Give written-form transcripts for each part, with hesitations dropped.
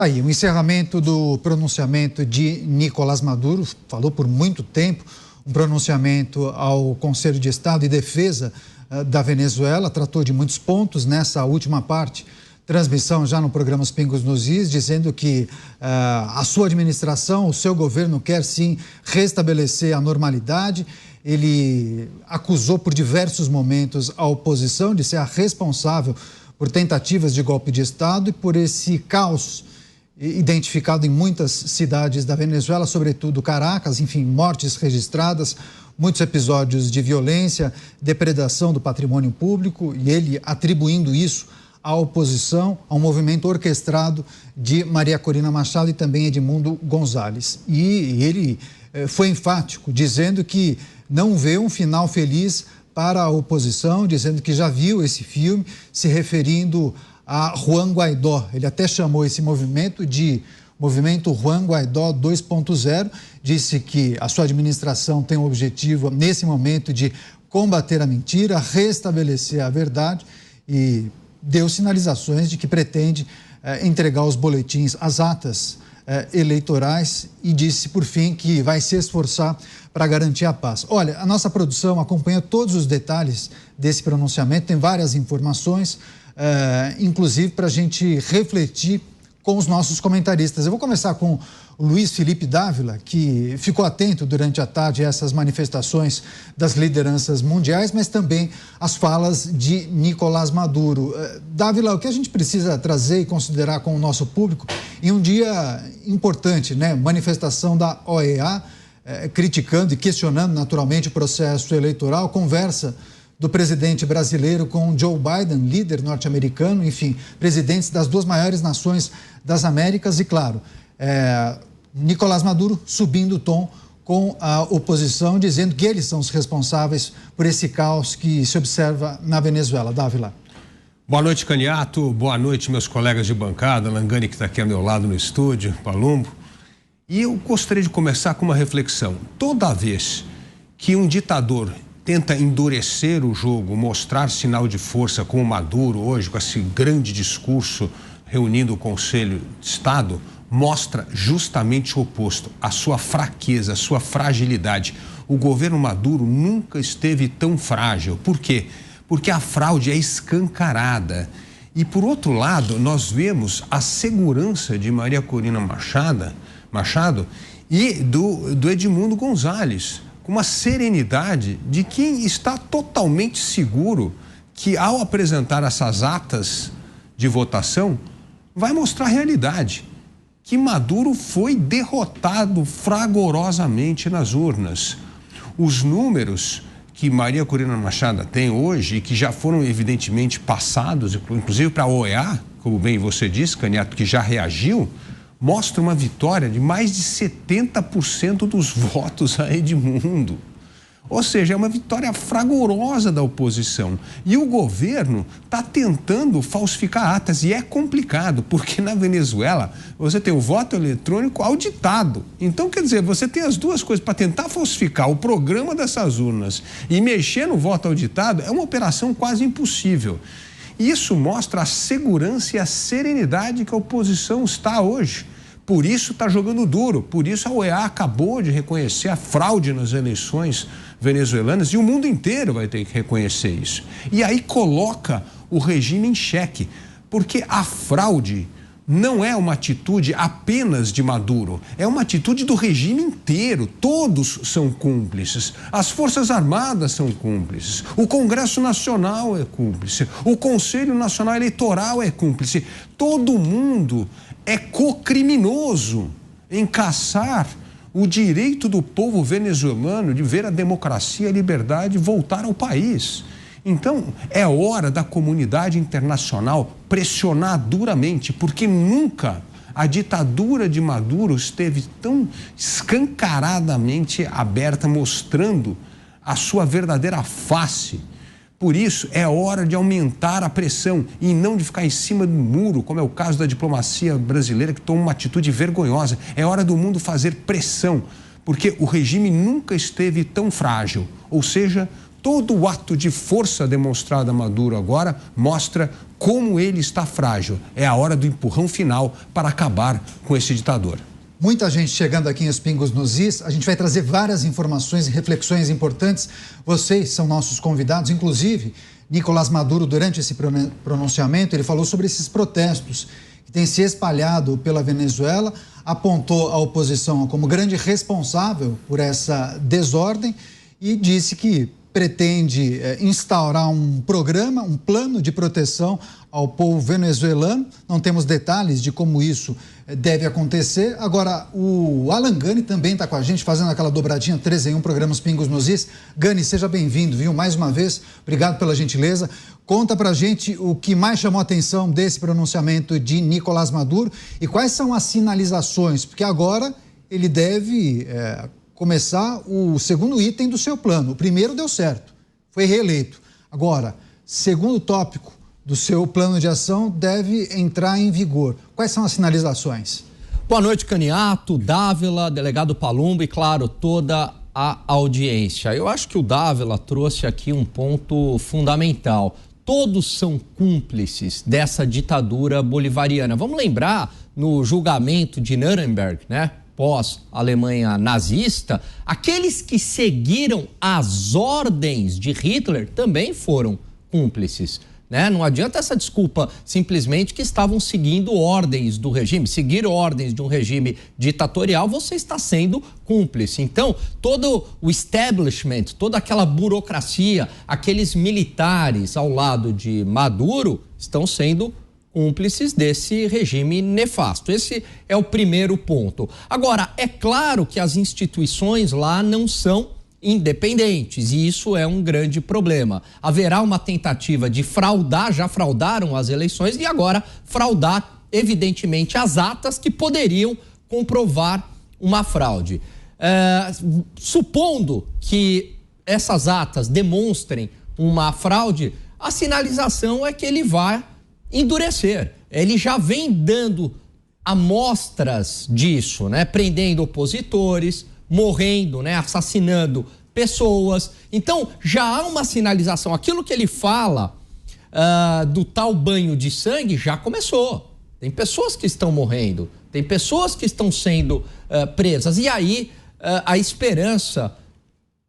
Aí, o encerramento do pronunciamento de Nicolás Maduro, falou por muito tempo, um pronunciamento ao Conselho de Estado e Defesa da Venezuela, tratou de muitos pontos nessa última parte, transmissão já no programa Os Pingos nos Is, dizendo que a sua administração, o seu governo quer sim restabelecer a normalidade. Ele acusou por diversos momentos a oposição de ser a responsável por tentativas de golpe de Estado e por esse caos identificado em muitas cidades da Venezuela, sobretudo Caracas, enfim, mortes registradas, muitos episódios de violência, depredação do patrimônio público, e ele atribuindo isso à oposição, a um movimento orquestrado de Maria Corina Machado e também Edmundo Gonzalez. E ele foi enfático, dizendo que não vê um final feliz para a oposição, dizendo que já viu esse filme, se referindo a Juan Guaidó. Ele até chamou esse movimento de Movimento Juan Guaidó 2.0, disse que a sua administração tem o objetivo, nesse momento, de combater a mentira, restabelecer a verdade e deu sinalizações de que pretende entregar os boletins, as atas eleitorais e disse, por fim, que vai se esforçar para garantir a paz. Olha, a nossa produção acompanha todos os detalhes desse pronunciamento, tem várias informações, inclusive para a gente refletir com os nossos comentaristas. Eu vou começar com o Luiz Felipe Dávila, que ficou atento durante a tarde a essas manifestações das lideranças mundiais, mas também as falas de Nicolás Maduro. Dávila, o que a gente precisa trazer e considerar com o nosso público em um dia importante, né? Manifestação da OEA, criticando e questionando naturalmente o processo eleitoral, conversa do presidente brasileiro com Joe Biden, líder norte-americano, enfim, presidentes das duas maiores nações das Américas e, claro, Nicolás Maduro subindo o tom com a oposição, dizendo que eles são os responsáveis por esse caos que se observa na Venezuela. Dávila. Boa noite, Caniato. Boa noite, meus colegas de bancada, Langani, que está aqui ao meu lado no estúdio, Palumbo. E eu gostaria de começar com uma reflexão. Toda vez que um ditador tenta endurecer o jogo, mostrar sinal de força como Maduro hoje, com esse grande discurso reunindo o Conselho de Estado, mostra justamente o oposto, a sua fraqueza, a sua fragilidade. O governo Maduro nunca esteve tão frágil. Por quê? Porque a fraude é escancarada. E, por outro lado, nós vemos a segurança de Maria Corina Machado e do Edmundo Gonzalez, com uma serenidade de quem está totalmente seguro que, ao apresentar essas atas de votação, vai mostrar a realidade, que Maduro foi derrotado fragorosamente nas urnas. Os números que Maria Corina Machado tem hoje e que já foram evidentemente passados, inclusive para a OEA, como bem você disse, Caniato, que já reagiu, mostra uma vitória de mais de 70% dos votos a Edmundo. Ou seja, é uma vitória fragorosa da oposição. E o governo está tentando falsificar atas. E é complicado, porque na Venezuela você tem o voto eletrônico auditado. Então, quer dizer, você tem as duas coisas para tentar falsificar o programa dessas urnas e mexer no voto auditado, é uma operação quase impossível. Isso mostra a segurança e a serenidade que a oposição está hoje. Por isso está jogando duro, por isso a OEA acabou de reconhecer a fraude nas eleições venezuelanas e o mundo inteiro vai ter que reconhecer isso. E aí coloca o regime em xeque, porque a fraude não é uma atitude apenas de Maduro, é uma atitude do regime inteiro. Todos são cúmplices. As Forças Armadas são cúmplices. O Congresso Nacional é cúmplice. O Conselho Nacional Eleitoral é cúmplice. Todo mundo é cocriminoso em caçar o direito do povo venezuelano de ver a democracia e a liberdade voltar ao país. Então, é hora da comunidade internacional pressionar duramente, porque nunca a ditadura de Maduro esteve tão escancaradamente aberta, mostrando a sua verdadeira face. Por isso, é hora de aumentar a pressão e não de ficar em cima do muro, como é o caso da diplomacia brasileira, que toma uma atitude vergonhosa. É hora do mundo fazer pressão, porque o regime nunca esteve tão frágil. Ou seja, todo o ato de força demonstrado a Maduro agora mostra como ele está frágil. É a hora do empurrão final para acabar com esse ditador. Muita gente chegando aqui em Os Pingos nos Is. A gente vai trazer várias informações e reflexões importantes. Vocês são nossos convidados, inclusive Nicolás Maduro, durante esse pronunciamento, ele falou sobre esses protestos que têm se espalhado pela Venezuela, apontou a oposição como grande responsável por essa desordem e disse que pretende instaurar um programa, um plano de proteção ao povo venezuelano. Não temos detalhes de como isso deve acontecer. Agora, o Alan Gani também está com a gente, fazendo aquela dobradinha 3 em 1, programa Os Pingos nos Is. Gani, seja bem-vindo, viu? Mais uma vez, obrigado pela gentileza. Conta pra gente o que mais chamou a atenção desse pronunciamento de Nicolás Maduro e quais são as sinalizações, porque agora ele deve começar o segundo item do seu plano. O primeiro deu certo, foi reeleito. Agora, segundo tópico do seu plano de ação deve entrar em vigor. Quais são as sinalizações? Boa noite, Caniato, Dávila, delegado Palumbo e, claro, toda a audiência. Eu acho que o Dávila trouxe aqui um ponto fundamental. Todos são cúmplices dessa ditadura bolivariana. Vamos lembrar, no julgamento de Nuremberg, né? Pós-Alemanha nazista, aqueles que seguiram as ordens de Hitler também foram cúmplices, né? Não adianta essa desculpa simplesmente que estavam seguindo ordens do regime. Seguir ordens de um regime ditatorial, você está sendo cúmplice. Então, todo o establishment, toda aquela burocracia, aqueles militares ao lado de Maduro estão sendo cúmplices desse regime nefasto. Esse é o primeiro ponto. Agora, é claro que as instituições lá não são independentes e isso é um grande problema. Haverá uma tentativa de fraudar, já fraudaram as eleições e agora fraudar, evidentemente, as atas que poderiam comprovar uma fraude. Supondo que essas atas demonstrem uma fraude, a sinalização é que ele vai endurecer. Ele já vem dando amostras disso, né? Prendendo opositores, morrendo, né? Assassinando pessoas. Então, já há uma sinalização. Aquilo que ele fala do tal banho de sangue já começou. Tem pessoas que estão morrendo, tem pessoas que estão sendo presas. E aí, a esperança,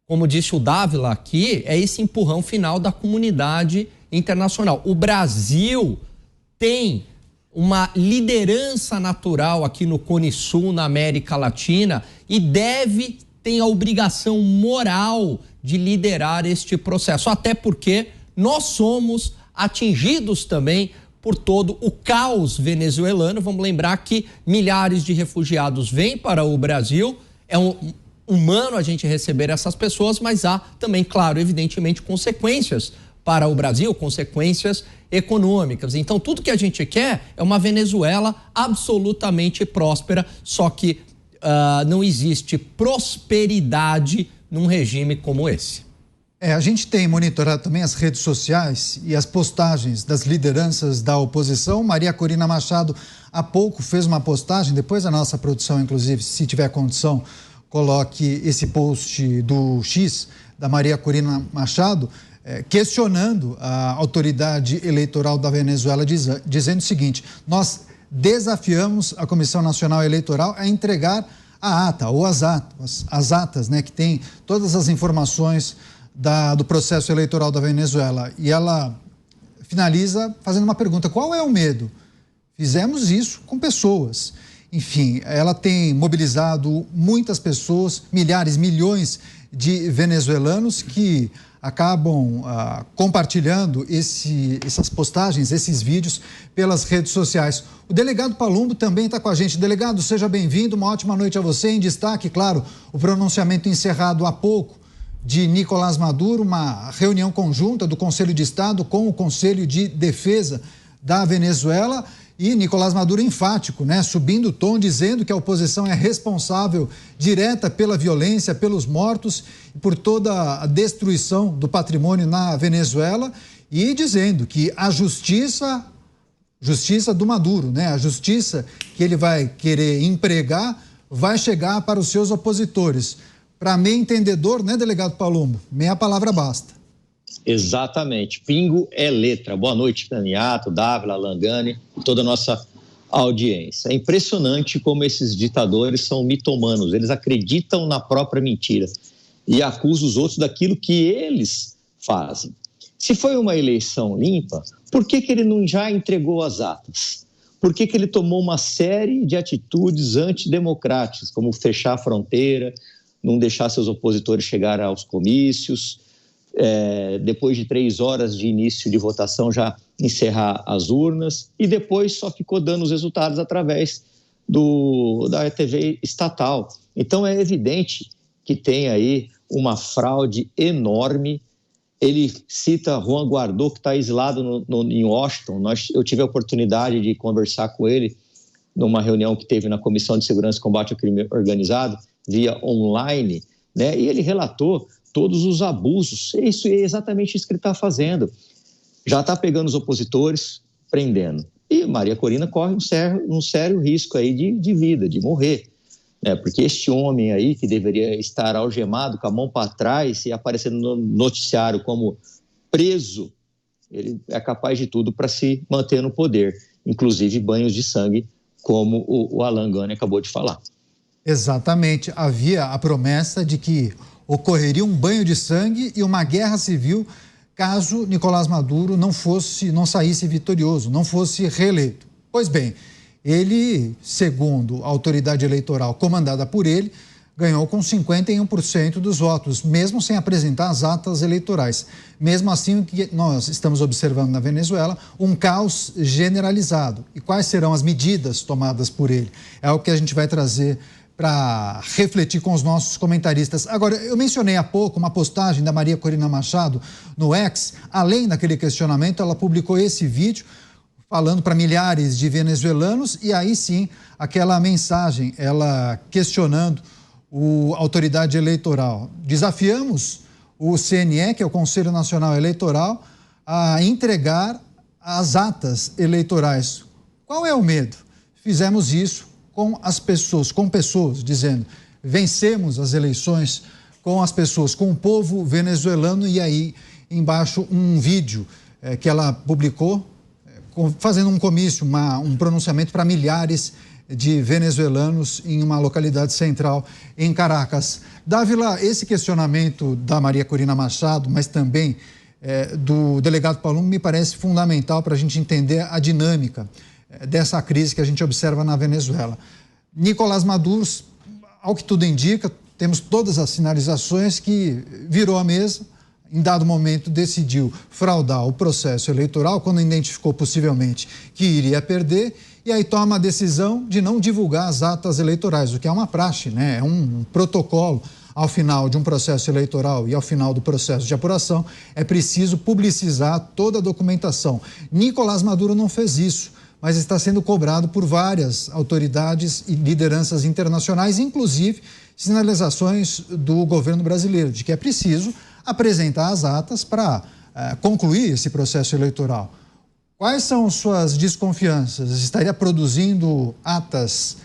como disse o Dávila aqui, é esse empurrão final da comunidade internacional. O Brasil tem uma liderança natural aqui no Cone Sul, na América Latina, e tem a obrigação moral de liderar este processo, até porque nós somos atingidos também por todo o caos venezuelano. Vamos lembrar que milhares de refugiados vêm para o Brasil, é humano a gente receber essas pessoas, mas há também, claro, evidentemente, consequências para o Brasil, consequências econômicas. Então, tudo que a gente quer é uma Venezuela absolutamente próspera, só que não existe prosperidade num regime como esse. A gente tem monitorado também as redes sociais e as postagens das lideranças da oposição. Maria Corina Machado, há pouco, fez uma postagem, depois a nossa produção, inclusive, se tiver condição, coloque esse post do X, da Maria Corina Machado, questionando a autoridade eleitoral da Venezuela, dizendo o seguinte: nós desafiamos a Comissão Nacional Eleitoral a entregar a ata, ou as atas, né, que tem todas as informações do processo eleitoral da Venezuela. E ela finaliza fazendo uma pergunta: qual é o medo? Fizemos isso com pessoas. Enfim, ela tem mobilizado muitas pessoas, milhares, milhões de venezuelanos que acabam compartilhando essas postagens, esses vídeos pelas redes sociais. O delegado Palumbo também está com a gente. Delegado, seja bem-vindo, uma ótima noite a você. Em destaque, claro, o pronunciamento encerrado há pouco de Nicolás Maduro, uma reunião conjunta do Conselho de Estado com o Conselho de Defesa da Venezuela. E Nicolás Maduro enfático, né? Subindo o tom, dizendo que a oposição é responsável direta pela violência, pelos mortos e por toda a destruição do patrimônio na Venezuela, e dizendo que a justiça do Maduro, né? A justiça que ele vai querer empregar vai chegar para os seus opositores. Para meio entendedor, né, delegado Palumbo? Meia palavra basta. Exatamente. Pingo é letra. Boa noite, Caniato, Dávila, Langani e toda a nossa audiência. É impressionante como esses ditadores são mitomanos. Eles acreditam na própria mentira e acusam os outros daquilo que eles fazem. Se foi uma eleição limpa, por que ele não já entregou as atas? Por que ele tomou uma série de atitudes antidemocráticas, como fechar a fronteira, não deixar seus opositores chegar aos comícios, depois de 3 horas de início de votação já encerrar as urnas, e depois só ficou dando os resultados através da TV estatal. Então é evidente que tem aí uma fraude enorme. Ele cita Juan Guaidó, que está exilado em Washington. Eu tive a oportunidade de conversar com ele numa reunião que teve na Comissão de Segurança e Combate ao Crime Organizado, via online, né? E ele relatou todos os abusos. Isso é exatamente isso que ele está fazendo. Já está pegando os opositores, prendendo. E Maria Corina corre um sério risco aí de vida, de morrer. Porque este homem aí, que deveria estar algemado, com a mão para trás e aparecendo no noticiário como preso, ele é capaz de tudo para se manter no poder, inclusive banhos de sangue, como o Alan Gani acabou de falar. Exatamente. Havia a promessa de que ocorreria um banho de sangue e uma guerra civil caso Nicolás Maduro não saísse vitorioso, não fosse reeleito. Pois bem, ele, segundo a autoridade eleitoral comandada por ele, ganhou com 51% dos votos, mesmo sem apresentar as atas eleitorais. Mesmo assim, o que nós estamos observando na Venezuela, um caos generalizado. E quais serão as medidas tomadas por ele? É o que a gente vai trazer para refletir com os nossos comentaristas. Agora, eu mencionei há pouco uma postagem da Maria Corina Machado no X. Além daquele questionamento, ela publicou esse vídeo falando para milhares de venezuelanos, e aí sim, aquela mensagem, ela questionando a autoridade eleitoral. Desafiamos o CNE, que é o Conselho Nacional Eleitoral, a entregar as atas eleitorais. Qual é o medo? Fizemos isso com pessoas, dizendo, vencemos as eleições com as pessoas, com o povo venezuelano, e aí embaixo um vídeo que ela publicou, fazendo um comício, um pronunciamento para milhares de venezuelanos em uma localidade central em Caracas. Dávila, esse questionamento da Maria Corina Machado, mas também do delegado Palumbo, me parece fundamental para a gente entender a dinâmica dessa crise que a gente observa na Venezuela. Nicolás Maduro, ao que tudo indica, temos todas as sinalizações que virou a mesa, em dado momento decidiu fraudar o processo eleitoral, quando identificou possivelmente que iria perder, e aí toma a decisão de não divulgar as atas eleitorais, o que é uma praxe, né? É um protocolo. Ao final de um processo eleitoral e ao final do processo de apuração, é preciso publicizar toda a documentação. Nicolás Maduro não fez isso, mas está sendo cobrado por várias autoridades e lideranças internacionais, inclusive sinalizações do governo brasileiro, de que é preciso apresentar as atas para concluir esse processo eleitoral. Quais são suas desconfianças? Estaria produzindo atas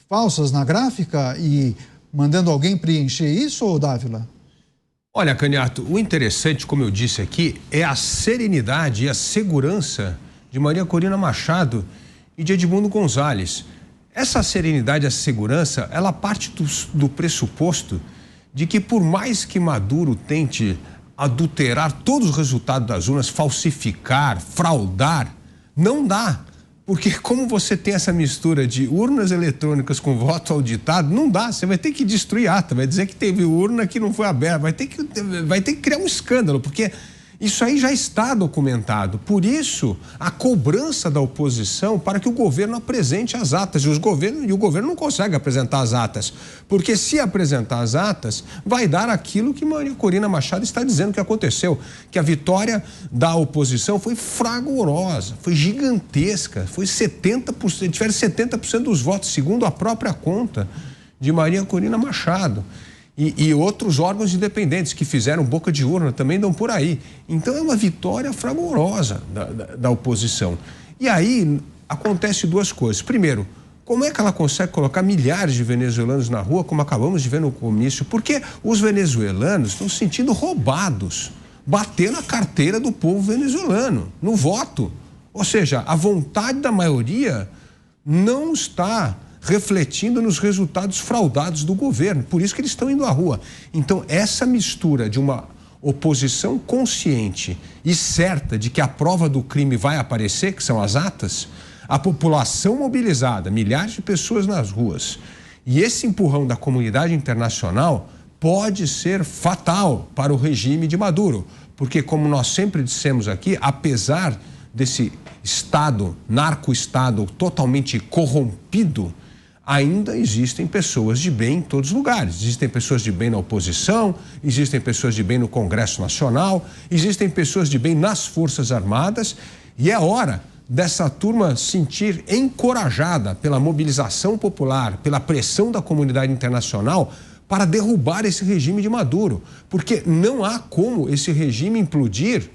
falsas na gráfica e mandando alguém preencher isso, ou Dávila? Olha, Caniato, o interessante, como eu disse aqui, é a serenidade e a segurança de Maria Corina Machado e de Edmundo Gonzalez. Essa serenidade e essa segurança, ela parte do pressuposto de que, por mais que Maduro tente adulterar todos os resultados das urnas, falsificar, fraudar, não dá. Porque como você tem essa mistura de urnas eletrônicas com voto auditado, não dá, você vai ter que destruir a ata, vai dizer que teve urna que não foi aberta, vai ter que criar um escândalo, porque isso aí já está documentado. Por isso, a cobrança da oposição para que o governo apresente as atas. E o governo não consegue apresentar as atas. Porque se apresentar as atas, vai dar aquilo que Maria Corina Machado está dizendo que aconteceu. Que a vitória da oposição foi fragorosa, foi gigantesca. Foi 70%, tiveram 70% dos votos, segundo a própria conta de Maria Corina Machado. E outros órgãos independentes que fizeram boca de urna também dão por aí. Então é uma vitória fragorosa da oposição. E aí acontece duas coisas. Primeiro, como é que ela consegue colocar milhares de venezuelanos na rua, como acabamos de ver no comício? Porque os venezuelanos estão se sentindo roubados bater na carteira do povo venezuelano, no voto. Ou seja, a vontade da maioria não está refletindo nos resultados fraudados do governo. Por isso que eles estão indo à rua. Então, essa mistura de uma oposição consciente e certa de que a prova do crime vai aparecer, que são as atas, a população mobilizada, milhares de pessoas nas ruas, e esse empurrão da comunidade internacional pode ser fatal para o regime de Maduro. Porque, como nós sempre dissemos aqui, apesar desse Estado, narco-Estado totalmente corrompido, ainda existem pessoas de bem em todos os lugares. Existem pessoas de bem na oposição, existem pessoas de bem no Congresso Nacional, existem pessoas de bem nas Forças Armadas, e é hora dessa turma sentir encorajada pela mobilização popular, pela pressão da comunidade internacional para derrubar esse regime de Maduro, porque não há como esse regime implodir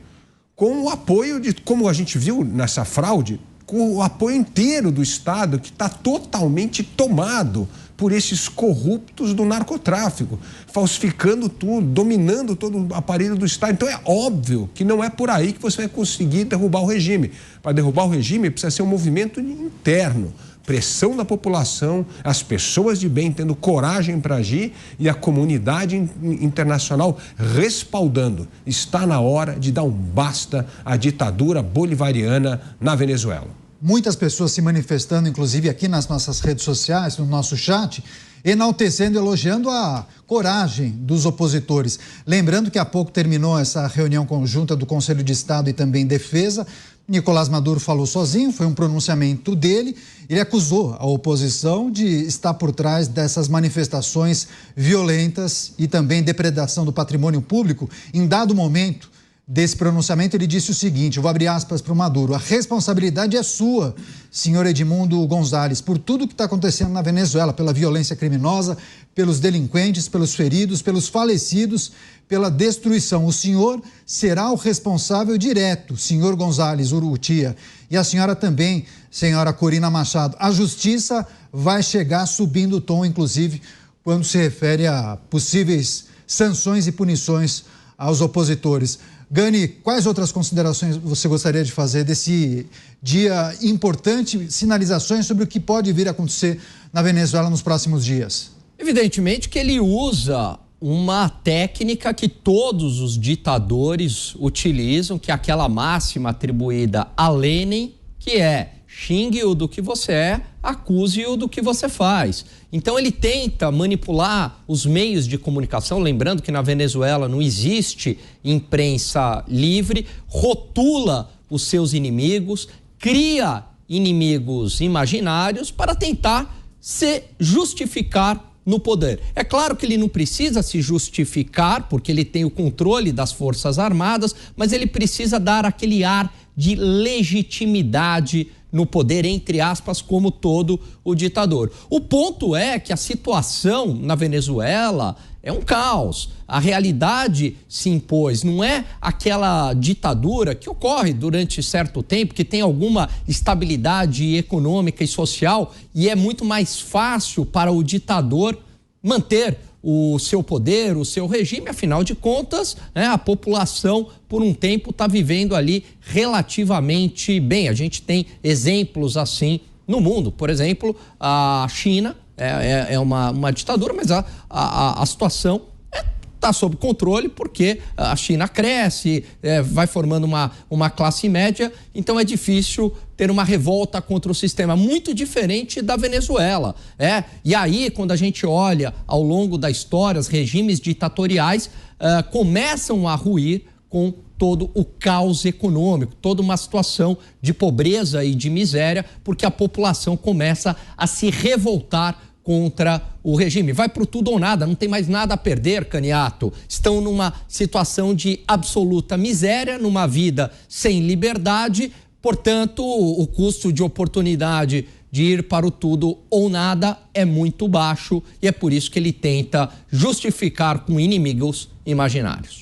com o apoio de, como a gente viu nessa fraude, com o apoio inteiro do Estado, que está totalmente tomado por esses corruptos do narcotráfico, falsificando tudo, dominando todo o aparelho do Estado. Então é óbvio que não é por aí que você vai conseguir derrubar o regime. Para derrubar o regime precisa ser um movimento interno, pressão da população, as pessoas de bem tendo coragem para agir e a comunidade internacional respaldando. Está na hora de dar um basta à ditadura bolivariana na Venezuela. Muitas pessoas se manifestando, inclusive aqui nas nossas redes sociais, no nosso chat, enaltecendo e elogiando a coragem dos opositores. Lembrando que há pouco terminou essa reunião conjunta do Conselho de Estado e também Defesa. Nicolás Maduro falou sozinho, foi um pronunciamento dele. Ele acusou a oposição de estar por trás dessas manifestações violentas e também depredação do patrimônio público. Em dado momento desse pronunciamento, ele disse o seguinte, eu vou abrir aspas para o Maduro: a responsabilidade é sua, senhor Edmundo Gonzalez, por tudo que está acontecendo na Venezuela, pela violência criminosa, pelos delinquentes, pelos feridos, pelos falecidos, pela destruição. O senhor será o responsável direto, senhor Gonzalez Urrutia. E a senhora também, senhora Corina Machado. A justiça vai chegar subindo o tom, inclusive, quando se refere a possíveis sanções e punições aos opositores. Gani, quais outras considerações você gostaria de fazer desse dia importante, sinalizações sobre o que pode vir a acontecer na Venezuela nos próximos dias? Evidentemente que ele usa uma técnica que todos os ditadores utilizam, que é aquela máxima atribuída a Lenin, que é: xingue-o do que você é, acuse-o do que você faz. Então ele tenta manipular os meios de comunicação, lembrando que na Venezuela não existe imprensa livre, rotula os seus inimigos, cria inimigos imaginários para tentar se justificar no poder. É claro que ele não precisa se justificar, porque ele tem o controle das Forças Armadas, mas ele precisa dar aquele ar de legitimidade no poder, entre aspas, como todo o ditador. O ponto é que a situação na Venezuela é um caos. A realidade se impôs, não é aquela ditadura que ocorre durante certo tempo, que tem alguma estabilidade econômica e social, e é muito mais fácil para o ditador manter o seu poder, o seu regime. Afinal de contas, a população por um tempo está vivendo ali relativamente bem. A gente tem exemplos assim no mundo. Por exemplo, a China é uma ditadura, mas a situação está sob controle porque a China cresce, vai formando uma classe média, então é difícil ter uma revolta contra o sistema, muito diferente da Venezuela. E aí, quando a gente olha ao longo da história, os regimes ditatoriais começam a ruir com todo o caos econômico, toda uma situação de pobreza e de miséria, porque a população começa a se revoltar contra o regime. Vai pro tudo ou nada, não tem mais nada a perder, Caniato. Estão numa situação de absoluta miséria, numa vida sem liberdade, portanto, o custo de oportunidade de ir para o tudo ou nada é muito baixo, e é por isso que ele tenta justificar com inimigos imaginários.